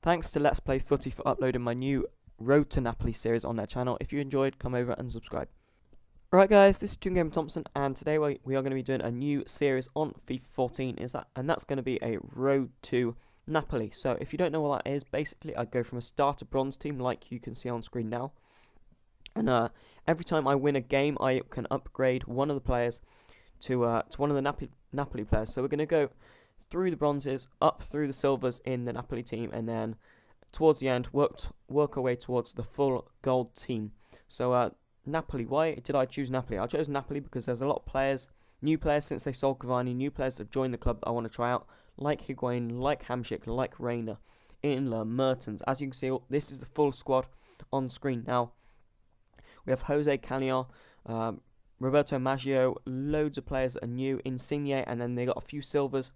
Thanks to Let's Play Footy for uploading my new Road to Napoli series on their channel. If you enjoyed, come over and subscribe. Alright guys, this is toongamerthompson, and today we are going to be doing a new series on FIFA 14, and that's going to be a Road to Napoli. So if you don't know what that is, basically I go from a starter bronze team like you can see on screen now. And every time I win a game, I can upgrade one of the players to one of the Napoli players. So we're going to go through the bronzes, up through the silvers in the Napoli team, and then towards the end, work our way towards the full gold team. So Napoli, why did I choose Napoli? I chose Napoli because there's a lot of players, new players since they sold Cavani, new players that have joined the club that I want to try out, like Higuain, like Hamsik, like Reina, Inler, Mertens. As you can see, this is the full squad on screen now. We have Jose Caniar, Roberto Maggio, loads of players that are new, Insigne, and then they got a few silvers,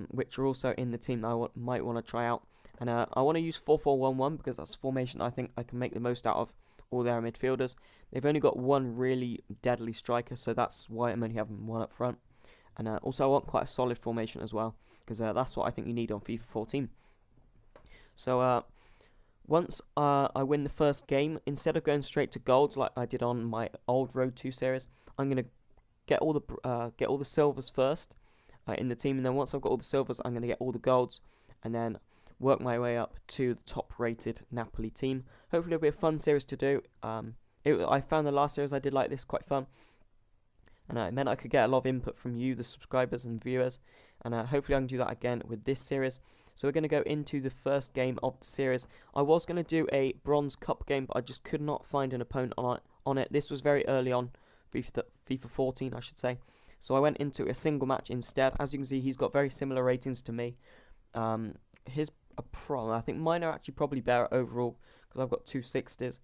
which are also in the team that I might want to try out. And I want to use 4-4-1-1 because that's a formation I think I can make the most out of all their midfielders. They've only got one really deadly striker, so that's why I'm only having one up front. And also I want quite a solid formation as well, because that's what I think you need on FIFA 14. So once I win the first game, instead of going straight to golds like I did on my old Road 2 series, I'm going to get all the silvers first in the team, and then once I've got all the silvers, I'm going to get all the golds, and then work my way up to the top-rated Napoli team. Hopefully it'll be a fun series to do. I found the last series I did like this quite fun, and it meant I could get a lot of input from you, the subscribers and viewers, and hopefully I can do that again with this series. So we're going to go into the first game of the series. I was going to do a Bronze Cup game, but I just could not find an opponent on it. This was very early on, FIFA 14 I should say. So I went into a single match instead. As you can see, he's got very similar ratings to me. His I think mine are actually probably better overall because I've got 260s.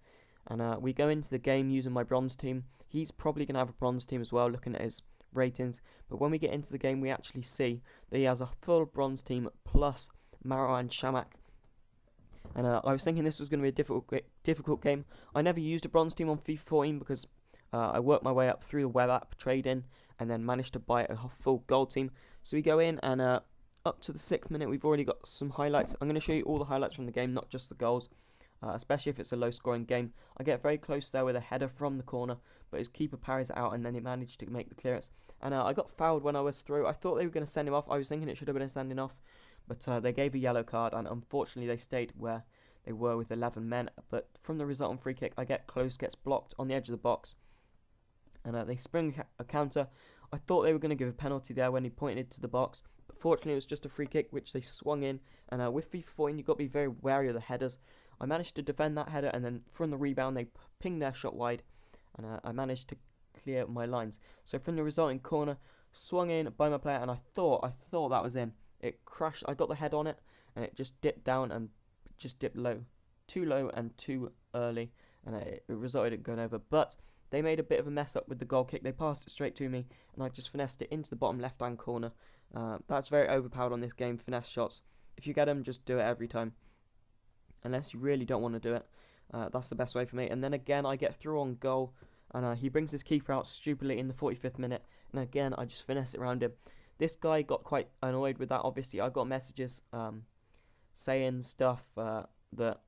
And we go into the game using my bronze team. He's probably going to have a bronze team as well, looking at his ratings. But when we get into the game, we actually see that he has a full bronze team plus Maro and Shamak. And I was thinking this was going to be a difficult game. I never used a bronze team on FIFA 14 because I worked my way up through the web app trading and then managed to buy a full gold team. So we go in and up to the 6th minute, we've already got some highlights. I'm going to show you all the highlights from the game, not just the goals, especially if it's a low-scoring game. I get very close there with a header from the corner, but his keeper parries it out, and then he managed to make the clearance. And I got fouled when I was through. I thought they were going to send him off. I was thinking it should have been a sending off, but they gave a yellow card, and unfortunately they stayed where they were with 11 men. But from the resultant free kick, I get close, gets blocked on the edge of the box, and they spring a counter. I thought they were going to give a penalty there when he pointed to the box, but fortunately it was just a free kick which they swung in. And with FIFA 14 you've got to be very wary of the headers. I managed to defend that header, and then from the rebound they pinged their shot wide, and I managed to clear my lines. So from the resulting corner, swung in by my player, and I thought that was in. It crashed. I got the head on it, and it just dipped down and just dipped low, too low and too early, and it resulted in going over. But they made a bit of a mess up with the goal kick. They passed it straight to me, and I just finessed it into the bottom left-hand corner. That's very overpowered on this game, finesse shots. If you get them, just do it every time. Unless you really don't want to do it. That's the best way for me. And then again, I get through on goal, and he brings his keeper out stupidly in the 45th minute. And again, I just finesse it around him. This guy got quite annoyed with that, obviously. I got messages saying stuff that...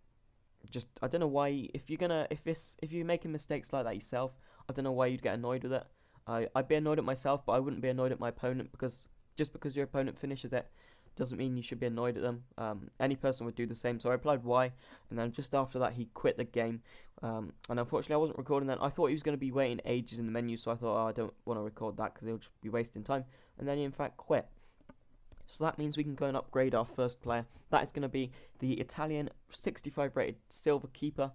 I don't know why, if you're making mistakes like that yourself, I don't know why you'd get annoyed with it. I'd be annoyed at myself, but I wouldn't be annoyed at my opponent, because just because your opponent finishes it doesn't mean you should be annoyed at them. Any person would do the same. So I replied why, and then just after that he quit the game. And unfortunately I wasn't recording then. I thought he was going to be waiting ages in the menu, so I thought, oh, I don't want to record that because he'll just be wasting time. And then he in fact quit. So that means we can go and upgrade our first player. That is going to be the Italian 65 rated silver keeper.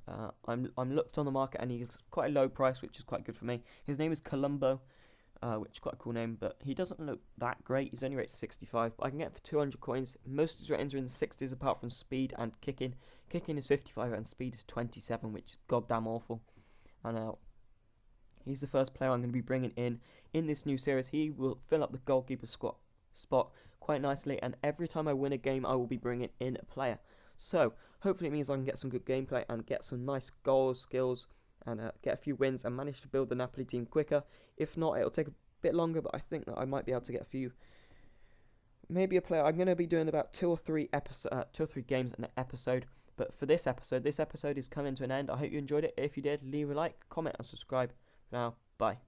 I'm looked on the market, and he's quite a low price, which is quite good for me. His name is Colombo, which is quite a cool name, but he doesn't look that great. He's only rated 65, but I can get him for 200 coins. Most of his ratings are in the 60s, apart from speed and kicking. Kicking is 55 and speed is 27, which is goddamn awful. And he's the first player I'm going to be bringing in this new series. He will fill up the goalkeeper spot quite nicely, and every time I win a game I will be bringing in a player. So hopefully it means I can get some good gameplay and get some nice goals, skills, and get a few wins and manage to build the Napoli team quicker. If not, it'll take a bit longer, but I think that I might be able to get a few maybe a player. I'm going to be doing about two or three games an episode. But for this episode is coming to an end. I hope you enjoyed it. If you did, leave a like, comment, and subscribe. Now, bye.